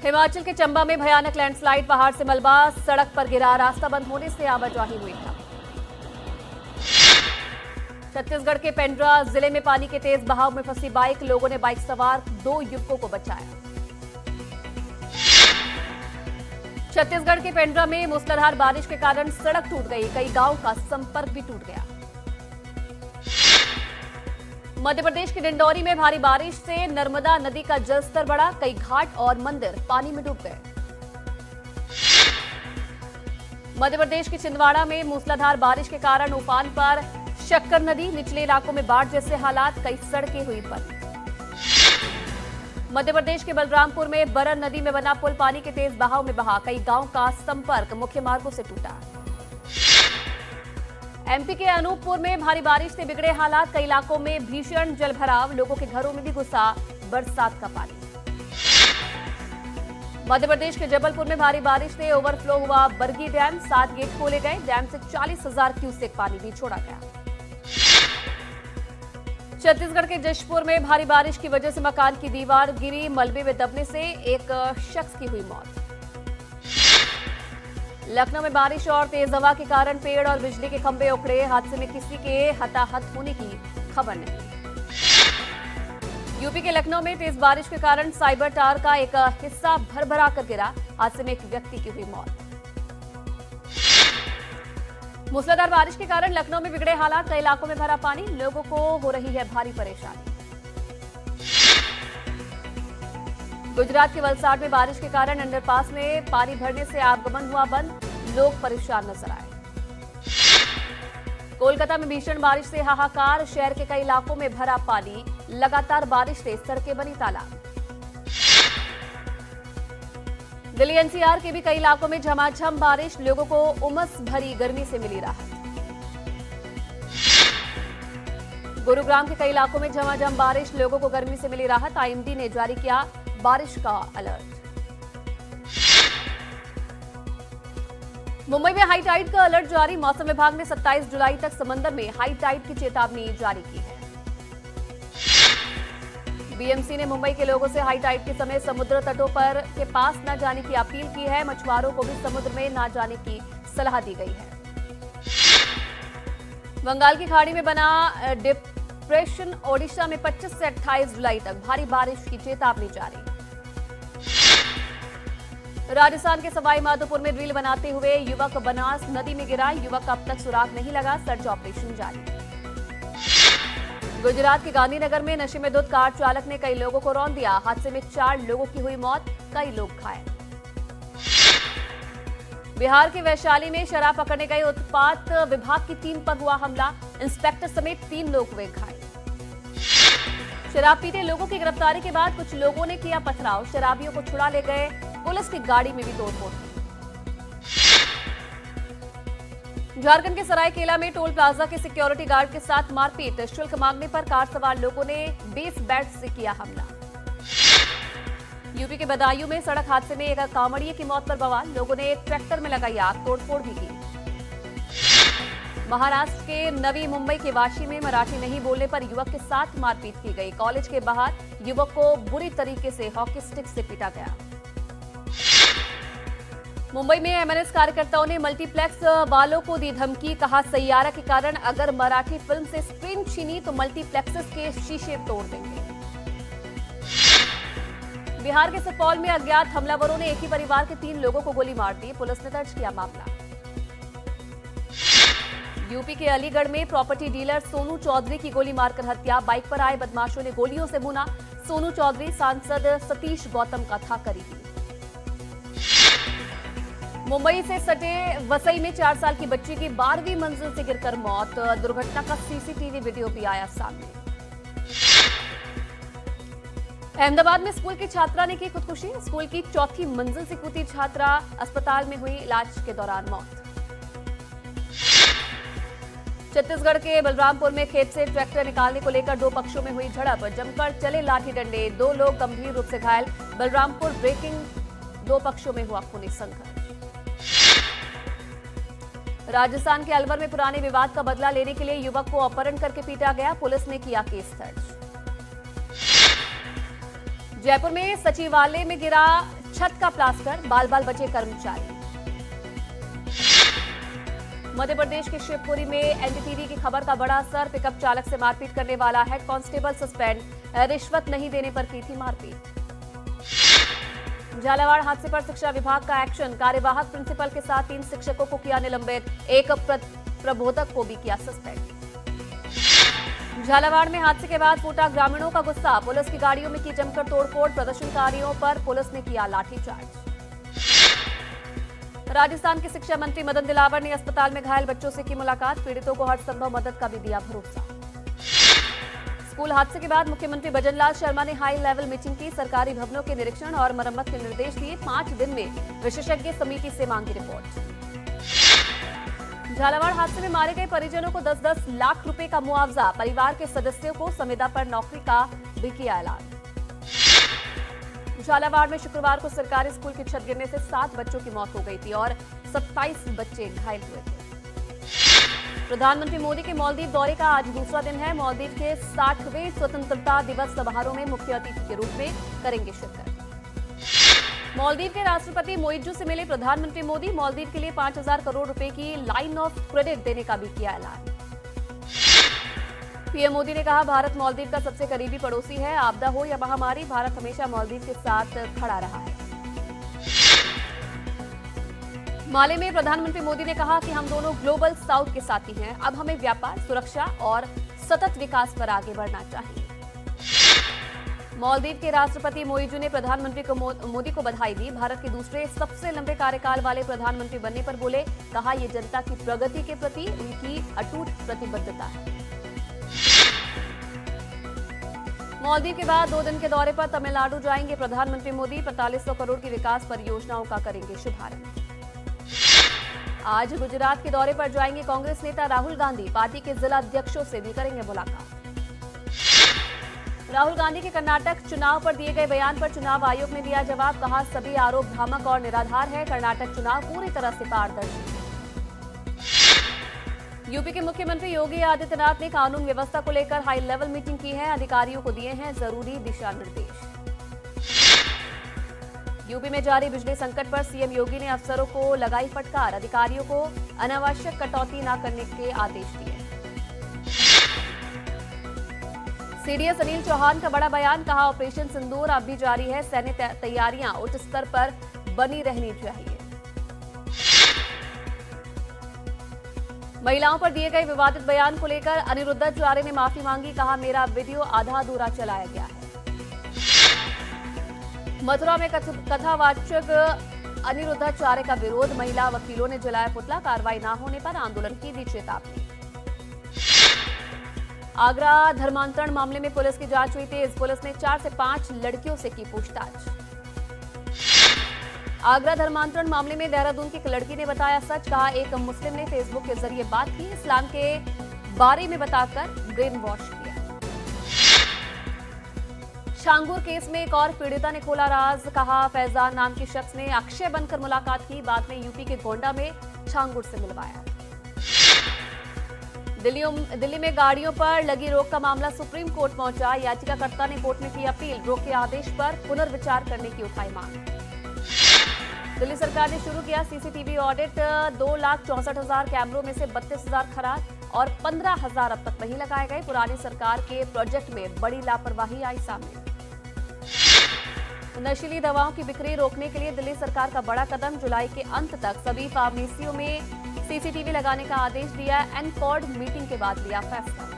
हिमाचल के चंबा में भयानक लैंडस्लाइड, पहाड़ से मलबा सड़क पर गिरा, रास्ता बंद होने से आवाजाही हुई ठप। छत्तीसगढ़ के पेंड्रा जिले में पानी के तेज बहाव में फंसी बाइक, लोगों ने बाइक सवार 2 युवकों को बचाया। छत्तीसगढ़ के पेंड्रा में मूसलाधार बारिश के कारण सड़क टूट गई, कई गांव का संपर्क भी टूट गया। मध्य प्रदेश के डिंडौरी में भारी बारिश से नर्मदा नदी का जलस्तर बढ़ा, कई घाट और मंदिर पानी में डूब गए। मध्य प्रदेश के छिंदवाड़ा में मूसलाधार बारिश के कारण उफान पर शक्कर नदी, निचले इलाकों में बाढ़ जैसे हालात, कई सड़कें हुई बंद। मध्य प्रदेश के बलरामपुर में बरन नदी में बना पुल पानी के तेज बहाव में बहा, कई गांव का संपर्क मुख्य मार्गों से टूटा। एमपी के अनूपपुर में भारी बारिश से बिगड़े हालात, कई इलाकों में भीषण जलभराव, लोगों के घरों में भी घुसा बरसात का पानी। मध्य प्रदेश के जबलपुर में भारी बारिश से ओवरफ्लो हुआ बरगी डैम, 7 गेट खोले गए, डैम से 40,000 क्यूसेक पानी भी छोड़ा गया। छत्तीसगढ़ के जशपुर में भारी बारिश की वजह से मकान की दीवार गिरी, मलबे में दबने से एक शख्स की हुई मौत। लखनऊ में बारिश और तेज हवा के कारण पेड़ और बिजली के खंभे उखड़े, हादसे में किसी के हताहत होने की खबर नहीं। यूपी के लखनऊ में तेज बारिश के कारण साइबर टावर का एक हिस्सा भर-भरा कर गिरा, हादसे में एक व्यक्ति की हुई मौत। मूसलाधार बारिश के कारण लखनऊ में बिगड़े हालात, कई इलाकों में भरा पानी, लोगों को हो रही है भारी परेशानी। गुजरात के वलसाड में बारिश के कारण अंडरपास में पानी भरने से आवागमन हुआ बंद, लोग परेशान नजर आए। कोलकाता में भीषण बारिश से हाहाकार, शहर के कई इलाकों में भरा पानी, लगातार बारिश से सड़कें बनी तालाब। दिल्ली एनसीआर के भी कई इलाकों में झमाझम बारिश, लोगों को उमस भरी गर्मी से मिली राहत। गुरुग्राम के कई इलाकों में झमाझम बारिश, लोगों को गर्मी से मिली राहत, आईएमडी ने जारी किया बारिश का अलर्ट। मुंबई में हाई टाइड का अलर्ट जारी, मौसम विभाग ने 27 जुलाई तक समंदर में हाई टाइड की चेतावनी जारी की है। बीएमसी ने मुंबई के लोगों से हाई टाइड के समय समुद्र तटों पर के पास न जाने की अपील की है, मछुआरों को भी समुद्र में न जाने की सलाह दी गई है। बंगाल की खाड़ी में बना डिप्रेशन, ओडिशा में 25 से 28 जुलाई तक भारी बारिश की चेतावनी जारी। राजस्थान के सवाई माधोपुर में रील बनाते हुए युवक बनास नदी में गिरा, युवक का अब तक सुराग नहीं लगा, सर्च ऑपरेशन जारी। गुजरात के गांधीनगर में नशे में धुत कार चालक ने कई लोगों को रौंद दिया, हादसे में 4 लोगों की हुई मौत, कई लोग घायल। बिहार के वैशाली में शराब पकड़ने गए उत्पाद विभाग की टीम पर हुआ हमला, इंस्पेक्टर समेत 3 लोग हुए घायल। शराब पीते लोगों की गिरफ्तारी के बाद कुछ लोगों ने किया पथराव, शराबियों को छुड़ा ले गए, पुलिस की गाड़ी में भी तोड़फोड़ की। झारखंड के सरायकेला में टोल प्लाजा के सिक्योरिटी गार्ड के साथ मारपीट, शुल्क मांगने पर कार सवार लोगों ने बेस बैट से किया हमला। यूपी के बदायूं में सड़क हादसे में एक कांवड़िए की मौत पर बवाल, लोगों ने एक ट्रैक्टर में लगाई आग, तोड़फोड़ भी की। महाराष्ट्र के नवी मुंबई के वाशी में मराठी नहीं बोलने पर युवक के साथ मारपीट की गई, कॉलेज के बाहर युवक को बुरी तरीके से हॉकी स्टिक से पीटा गया। मुंबई में एमएनएस कार्यकर्ताओं ने मल्टीप्लेक्स वालों को दी धमकी, कहा सैयारा के कारण अगर मराठी फिल्म से स्क्रीन छीनी तो मल्टीप्लेक्सेस के शीशे तोड़ देंगे। बिहार के सुपौल में अज्ञात हमलावरों ने एक ही परिवार के 3 लोगों को गोली मार दी, पुलिस ने दर्ज किया मामला। यूपी के अलीगढ़ में प्रॉपर्टी डीलर सोनू चौधरी की गोली मारकर हत्या, बाइक पर आए बदमाशों ने गोलियों से भूना, सोनू चौधरी सांसद सतीश गौतम का था करीबी। मुंबई से सटे वसई में 4 साल की बच्ची की 12वीं मंजिल से गिरकर मौत, दुर्घटना का सीसीटीवी वीडियो भी आया सामने। अहमदाबाद में स्कूल की छात्रा ने की खुदकुशी, स्कूल की 4थी मंजिल से कूदी छात्रा, अस्पताल में हुई इलाज के दौरान मौत। छत्तीसगढ़ के बलरामपुर में खेत से ट्रैक्टर निकालने को लेकर 2 पक्षों में हुई झड़प, जमकर चले लाठी डंडे, 2 लोग गंभीर रूप से घायल, बलरामपुर ब्रेकिंग, 2 पक्षों में हुआ खूनी संघर्ष। राजस्थान के अलवर में पुराने विवाद का बदला लेने के लिए युवक को अपहरण करके पीटा गया, पुलिस ने किया केस दर्ज। जयपुर में सचिवालय में गिरा छत का प्लास्टर, बाल बाल बचे कर्मचारी। मध्य प्रदेश के शिवपुरी में एनडीटीवी की खबर का बड़ा असर, पिकअप चालक से मारपीट करने वाला हेड कांस्टेबल सस्पेंड, रिश्वत नहीं देने पर की थी मारपीट। झालावाड़ हादसे पर शिक्षा विभाग का एक्शन, कार्यवाहक प्रिंसिपल के साथ 3 शिक्षकों को किया निलंबित, एक प्रबोधक को भी किया सस्पेंड। झालावाड़ में हादसे के बाद फूटा ग्रामीणों का गुस्सा, पुलिस की गाड़ियों में की जमकर तोड़फोड़, प्रदर्शनकारियों पर पुलिस ने किया लाठीचार्ज। राजस्थान के शिक्षा मंत्री मदन दिलावर ने अस्पताल में घायल बच्चों से की मुलाकात, पीड़ितों को हर संभव मदद का भी दिया भरोसा। स्कूल हादसे के बाद मुख्यमंत्री भजनलाल शर्मा ने हाई लेवल मीटिंग की, सरकारी भवनों के निरीक्षण और मरम्मत के निर्देश दिए, 5 दिन में विशेषज्ञ समिति से मांगी रिपोर्ट। झालावाड़ हादसे में मारे गए परिजनों को 10-10 लाख रुपए का मुआवजा, परिवार के सदस्यों को संविदा पर नौकरी का भी किया ऐलान। झालावाड़ में शुक्रवार को सरकारी स्कूल की छत गिरने से 7 बच्चों की मौत हो गई थी और 27 बच्चे घायल हुए थे। प्रधानमंत्री मोदी के मालदीव दौरे का आज दूसरा दिन है, मालदीव के 60वें स्वतंत्रता दिवस समारोह में मुख्य अतिथि के रूप में करेंगे शिरकत। मालदीव के राष्ट्रपति मोइज्जू से मिले प्रधानमंत्री मोदी, मालदीव के लिए 5000 करोड़ रुपए की लाइन ऑफ क्रेडिट देने का भी किया ऐलान। पीएम मोदी ने कहा, भारत मालदीव का सबसे करीबी पड़ोसी है, आपदा हो या महामारी, भारत हमेशा मालदीव के साथ खड़ा रहा है। माले में प्रधानमंत्री मोदी ने कहा कि हम दोनों ग्लोबल साउथ के साथी हैं, अब हमें व्यापार, सुरक्षा और सतत विकास पर आगे बढ़ना चाहिए। मालदीव के राष्ट्रपति मोइज्जू ने प्रधानमंत्री मोदी को बधाई दी, भारत के दूसरे सबसे लंबे कार्यकाल वाले प्रधानमंत्री बनने पर बोले, कहा यह जनता की प्रगति के प्रति उनकी अटूट प्रतिबद्धता है। मालदीव के बाद 2 दिन के दौरे पर तमिलनाडु जाएंगे प्रधानमंत्री मोदी, 4500 करोड़ की विकास परियोजनाओं का करेंगे शुभारंभ। आज गुजरात के दौरे पर जाएंगे कांग्रेस नेता राहुल गांधी, पार्टी के जिला अध्यक्षों से भी करेंगे मुलाकात। राहुल गांधी के कर्नाटक चुनाव पर दिए गए बयान पर चुनाव आयोग ने दिया जवाब, कहा सभी आरोप भ्रामक और निराधार है, कर्नाटक चुनाव पूरी तरह से पारदर्शी है। यूपी के मुख्यमंत्री योगी आदित्यनाथ ने कानून व्यवस्था को लेकर हाई लेवल मीटिंग की है, अधिकारियों को दिए हैं जरूरी दिशा निर्देश। यूपी में जारी बिजली संकट पर सीएम योगी ने अफसरों को लगाई फटकार, अधिकारियों को अनावश्यक कटौती न करने के आदेश दिए। सीडीएस अनिल चौहान का बड़ा बयान, कहा ऑपरेशन सिंदूर अब भी जारी है, सैन्य तैयारियां उच्च स्तर पर बनी रहनी चाहिए। महिलाओं पर दिए गए विवादित बयान को लेकर अनिरुद्धाचार्य ने माफी मांगी, कहा मेरा वीडियो आधा अधूरा चलाया गया है। मथुरा में कथावाचक अनिरुद्धाचार्य का विरोध, महिला वकीलों ने जलाया पुतला, कार्रवाई न होने पर आंदोलन की दी चेतावनी। आगरा धर्मांतरण मामले में पुलिस की जांच हुई तेज, पुलिस ने 4 से 5 लड़कियों से की पूछताछ। आगरा धर्मांतरण मामले में देहरादून की एक लड़की ने बताया सच, कहा एक मुस्लिम ने फेसबुक के जरिए बात की, इस्लाम के बारे में बताकर ब्रेन वॉश किया। शांगुर केस में एक और पीड़िता ने खोला राज, कहा फैजान नाम के शख्स ने अक्षय बनकर मुलाकात की, बाद में यूपी के गोंडा में छांगुर से मिलवाया। दिल्ली में गाड़ियों पर लगी रोक का मामला सुप्रीम कोर्ट पहुंचा, याचिकाकर्ता ने कोर्ट में की अपील, रोक के आदेश पर पुनर्विचार करने की उठाई मांग। दिल्ली सरकार ने शुरू किया सीसीटीवी ऑडिट, 2,64,000 कैमरों में से 32,000 खराब और 15,000 अब तक नहीं लगाए गए। पुरानी सरकार के प्रोजेक्ट में बड़ी लापरवाही आई सामने। नशीली दवाओं की बिक्री रोकने के लिए दिल्ली सरकार का बड़ा कदम, जुलाई के अंत तक सभी फार्मेसियों में सीसीटीवी लगाने का आदेश दिया। एनकॉर्ड मीटिंग के बाद लिया फैसला।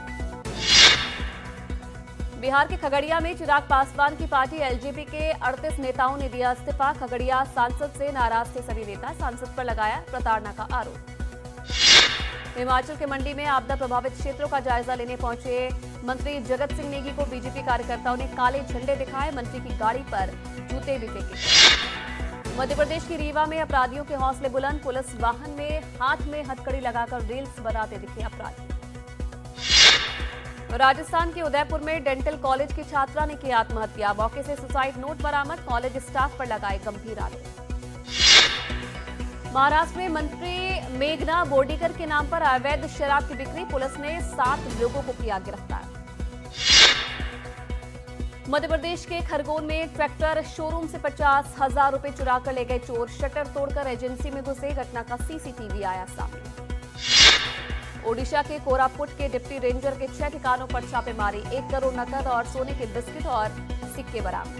बिहार के खगड़िया में चिराग पासवान की पार्टी एलजेपी के 38 नेताओं ने दिया इस्तीफा, खगड़िया सांसद से नाराज थे सभी नेता, सांसद पर लगाया प्रताड़ना का आरोप। हिमाचल के मंडी में आपदा प्रभावित क्षेत्रों का जायजा लेने पहुंचे मंत्री जगत सिंह नेगी को बीजेपी कार्यकर्ताओं ने काले झंडे दिखाए, मंत्री की गाड़ी पर जूते भी फेंके। मध्य प्रदेश की रीवा में अपराधियों के हौसले बुलंद, पुलिस वाहन में हाथ में हथकड़ी लगाकर रील्स बनाते दिखे अपराधी। राजस्थान के उदयपुर में डेंटल कॉलेज की छात्रा ने की आत्महत्या, मौके से सुसाइड नोट बरामद, कॉलेज स्टाफ पर लगाए गंभीर आरोप। महाराष्ट्र में मंत्री मेघना बोर्डीकर के नाम पर अवैध शराब की बिक्री, पुलिस ने 7 लोगों को किया गिरफ्तार। मध्य प्रदेश के खरगोन में ट्रैक्टर शोरूम से 50,000 रुपए चुरा कर ले गए चोर। शटर तोड़कर एजेंसी में घुसे। घटना का सीसीटीवी आया सामने। ओडिशा के कोरापुट के डिप्टी रेंजर के 6 ठिकानों पर छापेमारी। 1 करोड़ नकद और सोने के बिस्किट और सिक्के बरामद।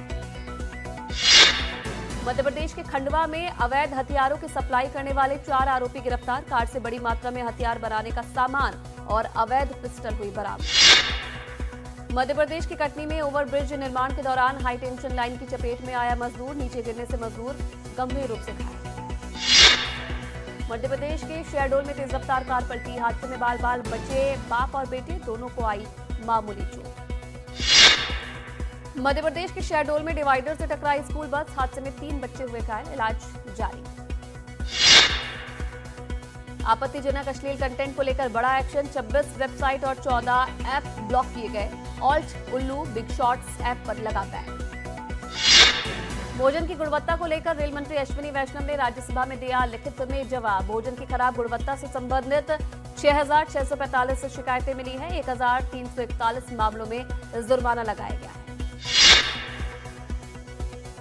मध्य प्रदेश के खंडवा में अवैध हथियारों की सप्लाई करने वाले 4 आरोपी गिरफ्तार। कार से बड़ी मात्रा में हथियार बनाने का सामान और अवैध पिस्टल हुई बरामद। मध्य प्रदेश के कटनी में ओवरब्रिज निर्माण के दौरान हाई टेंशन लाइन की चपेट में आया मजदूर। नीचे गिरने से मजदूर गंभीर रूप से घायल। मध्य प्रदेश के शहडोल में तेज रफ्तार कार पलटी। हादसे में बाल बाल बचे बाप और बेटे, दोनों को आई मामूली चोट। मध्य प्रदेश के शहडोल में डिवाइडर से टकराई स्कूल बस। हादसे में 3 बच्चे हुए घायल। इलाज जारी। आपत्तिजनक अश्लील कंटेंट को लेकर बड़ा एक्शन। 26 वेबसाइट और 14 ऐप ब्लॉक किए गए। ऑल्ट, उल्लू, बिग शॉट्स ऐप पर लगा बैन। भोजन की गुणवत्ता को लेकर रेल मंत्री अश्विनी वैष्णव ने राज्यसभा में दिया लिखित में जवाब। भोजन की खराब गुणवत्ता से संबंधित 6,645 शिकायतें मिली हैं। 1,341 मामलों में जुर्माना लगाया गया है।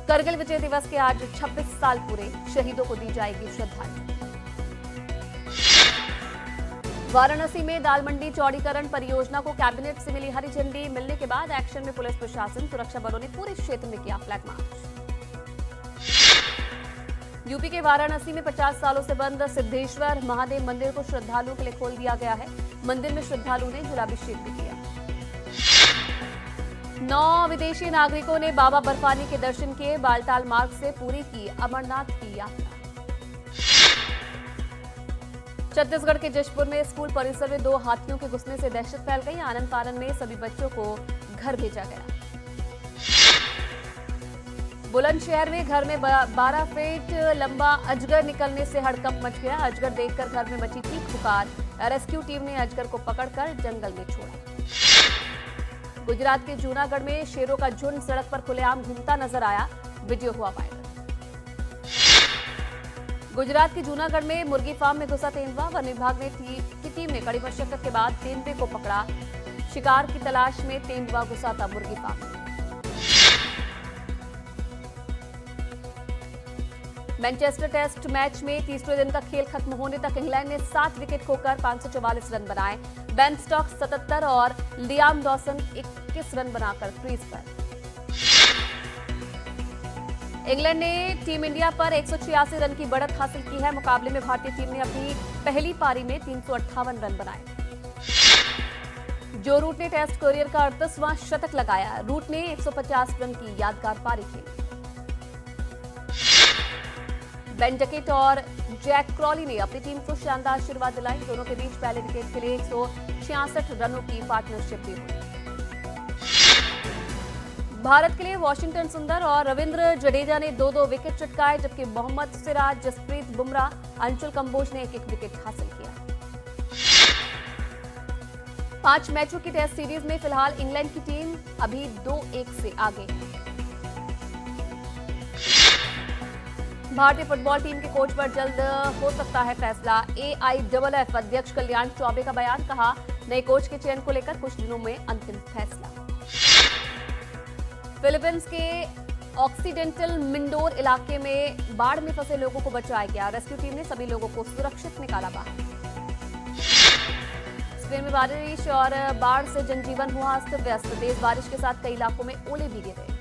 करगिल विजय दिवस के आज 26 साल पूरे। शहीदों को दी जाएगी श्रद्धांजलि। वाराणसी में दाल मंडी चौड़ीकरण परियोजना को कैबिनेट से मिली हरी झंडी। मिलने के बाद एक्शन में पुलिस प्रशासन। सुरक्षा बलों ने पूरे क्षेत्र में किया फ्लैग मार्च। यूपी के वाराणसी में 50 सालों से बंद सिद्धेश्वर महादेव मंदिर को श्रद्धालुओं के लिए खोल दिया गया है। मंदिर में श्रद्धालुओं ने जलाभिषेक भी किया। 9 विदेशी नागरिकों ने बाबा बर्फानी के दर्शन किए। बालताल मार्ग से पूरी की अमरनाथ की यात्रा। छत्तीसगढ़ के जशपुर में स्कूल परिसर में 2 हाथियों के घुसने से दहशत फैल गई। आनंद फानन में सभी बच्चों को घर भेजा गया। बुलंदशहर में घर में 12 फीट लंबा अजगर निकलने से हड़कंप मच गया। अजगर देखकर घर में मची चीख पुकार। रेस्क्यू टीम ने अजगर को पकड़कर जंगल में छोड़ा। गुजरात के जूनागढ़ में शेरों का झुंड सड़क पर खुलेआम घूमता नजर आया। वीडियो हुआ वायरल। गुजरात के जूनागढ़ में मुर्गी फार्म में घुसा तेंदुआ। वन विभाग की टीम ने कड़ी मशक्कत के बाद तेंदुए को पकड़ा। शिकार की तलाश में तेंदुआ घुसा था मुर्गी फार्म। मैनचेस्टर टेस्ट मैच में तीसरे दिन का खेल खत्म होने तक इंग्लैंड ने 7 विकेट खोकर 544 रन बनाए। बेन स्टोक्स 77 और लियाम डॉसन 21 रन बनाकर क्रीज पर। इंग्लैंड ने टीम इंडिया पर 186 रन की बढ़त हासिल की है। मुकाबले में भारतीय टीम ने अपनी पहली पारी में 358 रन बनाए। जो रूट ने टेस्ट करियर का 38वां शतक लगाया। रूट ने 150 रन की यादगार पारी खेली। बेन डकेट और जैक क्रॉली ने अपनी टीम को शानदार शुरुआत दिलाई। दोनों के बीच पहले विकेट के लिए 166 रनों की पार्टनरशिप भी हुई। भारत के लिए वाशिंगटन सुंदर और रविंद्र जडेजा ने 2-2 विकेट चटकाए, जबकि मोहम्मद सिराज, जसप्रीत बुमराह, अंशुल कंबोज ने 1-1 विकेट हासिल किया। 5 मैचों की टेस्ट सीरीज में फिलहाल इंग्लैंड की टीम अभी 2-1 से आगे है। भारतीय फुटबॉल टीम के कोच पर जल्द हो सकता है फैसला। AIFF अध्यक्ष कल्याण चौबे का बयान। कहा, नए कोच के चयन को लेकर कुछ दिनों में अंतिम फैसला। फिलीपींस के ऑक्सीडेंटल मिंडोर इलाके में बाढ़ में फंसे लोगों को बचाया गया। रेस्क्यू टीम ने सभी लोगों को सुरक्षित निकाला बाहर। स्पेन में बारिश और बाढ़ से जनजीवन हुआ अस्त व्यस्त। तेज बारिश के साथ कई इलाकों में ओले भी गिरे।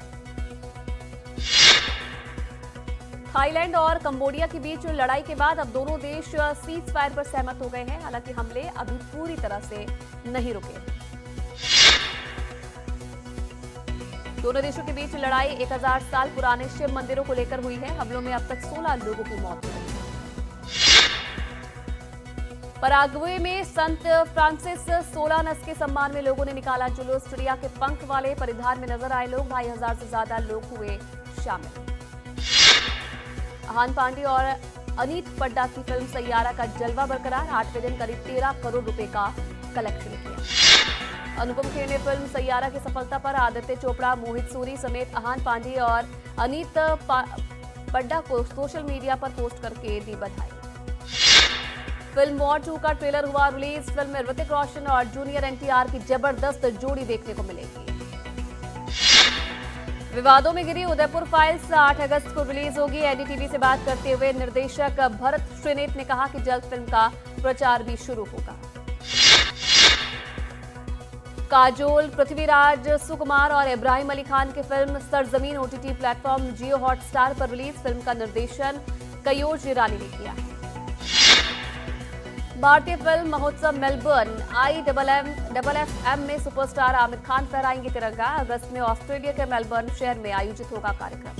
थाईलैंड और कंबोडिया के बीच लड़ाई के बाद अब दोनों देश सीज फायर पर सहमत हो गए हैं। हालांकि हमले अभी पूरी तरह से नहीं रुके। दोनों देशों के बीच लड़ाई 1000 साल पुराने शिव मंदिरों को लेकर हुई है। हमलों में अब तक 16 लोगों की मौत हुई। पराग्वे में संत फ्रांसिस सोलानस के सम्मान में लोगों ने निकाला जुलूस। चिड़िया के पंख वाले परिधान में नजर आए लोग। 2500 से ज्यादा लोग हुए शामिल। अहान पांडे और अनीत पड्डा की फिल्म सैयारा का जलवा बरकरार। 8वें दिन करीब 13 करोड़ रुपए का कलेक्शन किया। अनुपम खेर ने फिल्म सैयारा की सफलता पर आदित्य चोपड़ा, मोहित सूरी समेत अहान पांडे और अनीत पड्डा को सोशल मीडिया पर पोस्ट करके दी बधाई। फिल्म वॉर 2 का ट्रेलर हुआ रिलीज। फिल्म में ऋतिक रोशन और जूनियर NTR की जबरदस्त जोड़ी देखने को मिलेगी। विवादों में गिरी उदयपुर फाइल्स 8 अगस्त को रिलीज होगी। एनडीटीवी से बात करते हुए निर्देशक भरत श्रीनेत ने कहा कि जल्द फिल्म का प्रचार भी शुरू होगा। काजोल, पृथ्वीराज सुकुमार और इब्राहिम अली खान की फिल्म सरजमीन ओटीटी प्लेटफॉर्म जियो हॉटस्टार पर रिलीज। फिल्म का निर्देशन कयोज ईरानी ने किया है। भारतीय फिल्म महोत्सव मेलबर्न IFFM में सुपरस्टार आमिर खान फहराएंगे तिरंगा। अगस्त में ऑस्ट्रेलिया के मेलबर्न शहर में आयोजित होगा कार्यक्रम।